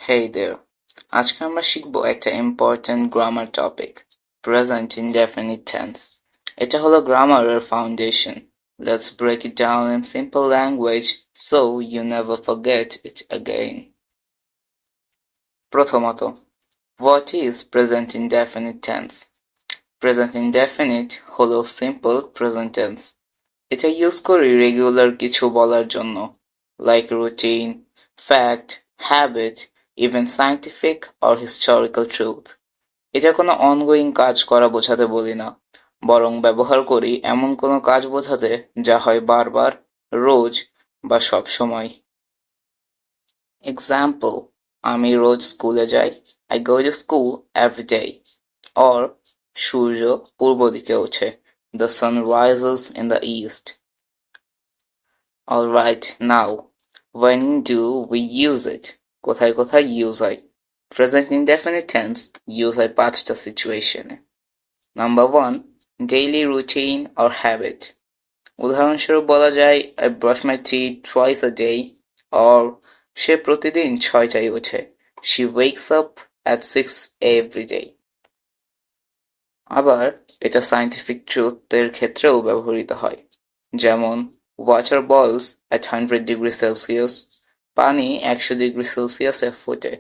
Hey there! আজকে আমরা শিখব একটা important grammar topic, present indefinite tense. এটা হলো গ্রামারের foundation. Let's break it down in simple language so you never forget it again. প্রথমত, what is present indefinite tense? Present indefinite হলো simple present tense. এটা ইউজ করি regular কিছু বলার জন্য, like routine, fact, habit, even scientific or historical truth. এটা কোনো ongoing কাজ করা বোঝাতে বলি না, বরং ব্যবহার করি এমন কোনো কাজ বোঝাতে যা হয় বারবার, রোজ বা সব সময়। Example: আমি রোজ স্কুলে যাই, I go to school every day. Or সূর্য পূর্ব দিকে ওঠে, the sun rises in the east. Alright, now, when do we use it? কোথায় কোথায় use হয়? Present indefinite tense use হয় পাঁচটা সিচুয়েশনে। Number 1, daily routine or habit. উদাহরণস্বরূপ বলা যায়, I brush my teeth twice a day, or সে প্রতিদিন 6টায় ওঠে, she wakes up at 6 every day. আবার এটা সায়েন্টিফিক ট্রুথের ক্ষেত্রেও ব্যবহৃত হয়, যেমন water boils at 100 degrees Celsius, পানি 100 ডিগ্রি সেলসিয়াসে ফোটে।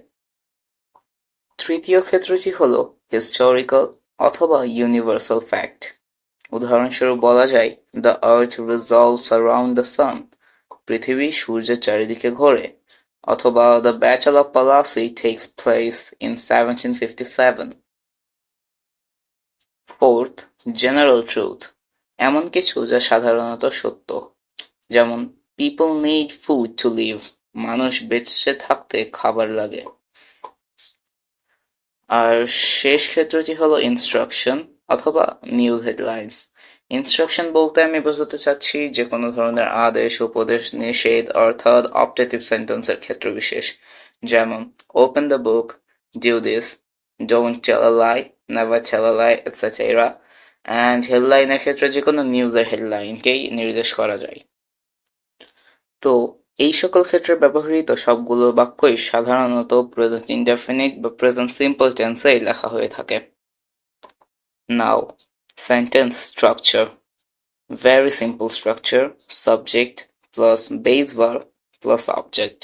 তৃতীয় ক্ষেত্রটি হল historical অথবা universal fact. উদাহরণস্বরূপ বলা যায়, the earth revolves around the sun, পৃথিবী সূর্যের চারিদিকে ঘোরে, অথবা the battle of Plassey takes place in 1757. Fourth, general truth. এমন কিছু যা সাধারণত সত্য, যেমন people need food to live, মানুষ বেঁচে থাকতে খাবার লাগে। আর শেষ ক্ষেত্রটি হলো instruction অথবা নিউজ হেডলাইন্স। ইনস্ট্রাকশন বলতে আমি বোঝাতে চাচ্ছি যে কোনো ধরনের আদেশ, উপদেশ, নিষেধ অর্থাৎ অপটেটিভ সেন্টেন্সের ক্ষেত্র বিশেষ, যেমন open the book, do this, don't tell a lie, never tell a lie, etc. And হেডলাইনের ক্ষেত্রে যে কোনো নিউজের হেডলাইনকেই নির্দেশ করা যায়। তো এই সকল ক্ষেত্রে ব্যবহৃত সবগুলো বাক্যই সাধারণত প্রেজেন্ট ইনডেফিনিট বা প্রেজেন্ট সিম্পল টেন্সেই লেখা হয়ে থাকে। Now, sentence structure. Very simple structure: subject plus base verb plus object.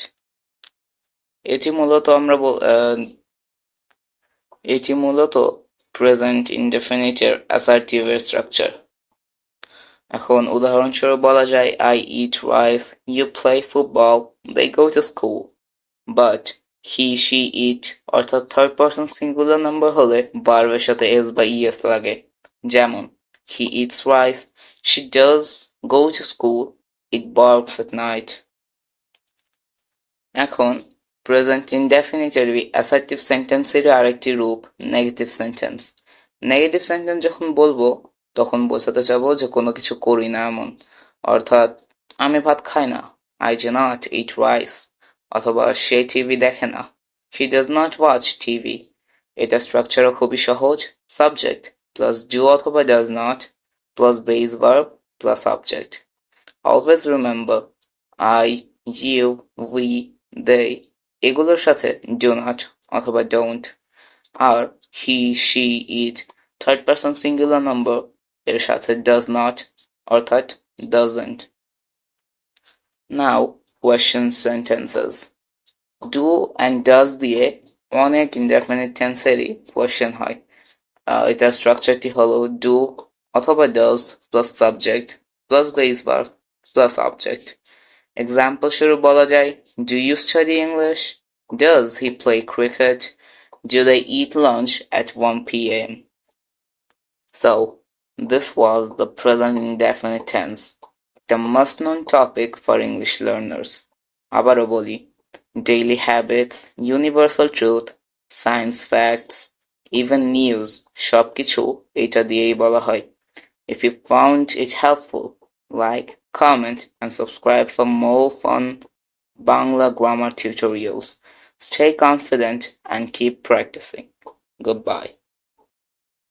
এটি মূলত প্রেজেন্ট ইনডেফিনিটের অ্যাসার্টিভের স্ট্রাকচার। এখন উদাহরণস্বরূপ বলা যায়, I eat rice, you play football, they go to school. But he, she, it অর্থাৎ থার্ড পারসন সিঙ্গুলার নাম্বার হলে ভার্বের সাথে s বা es লাগে, যেমন he eats rice, she does go to school, it barks at night. এখন present ইনডেফিনিটেরই assertive সেন্টেন্সেরই আরেকটি রূপ নেগেটিভ সেন্টেন্স। নেগেটিভ সেন্টেন্স যখন বলবো তখন বোঝাতে চাবো যে কোনো কিছু করি না এমন, অর্থাৎ আমি ভাত খাই না, I do not eat rice, অথবা সে টিভি দেখে না, he does not watch TV. এটা স্ট্রাকচারও খুবই সহজ, সাবজেক্ট প্লাস do অথবা does not plus base verb plus object. Always remember, I, you, we, they এগুলোর সাথে do not অথবা don't, আর he, she, it third person singular number এর সাথে does not অর্থাৎ doesn't. Now, question sentences. Do and does দিয়ে অনেক indefinite টেন্সেরই question হয়। এটার স্ট্রাকচারটি হলো do অথবা does plus subject plus base verb plus object. Example স্বরূপ বলা যায়, do you study English? Does he play cricket? Do they eat lunch at 1 p.m.? So, this was the present indefinite tense, the must-known topic for English learners. আবারও বলি, daily habits, universal truth, science facts, even news সবকিছু এটা দিয়েই বলা হয়। If you found it helpful, like, comment and subscribe for more fun Bangla grammar tutorials. Stay confident and keep practicing. Goodbye.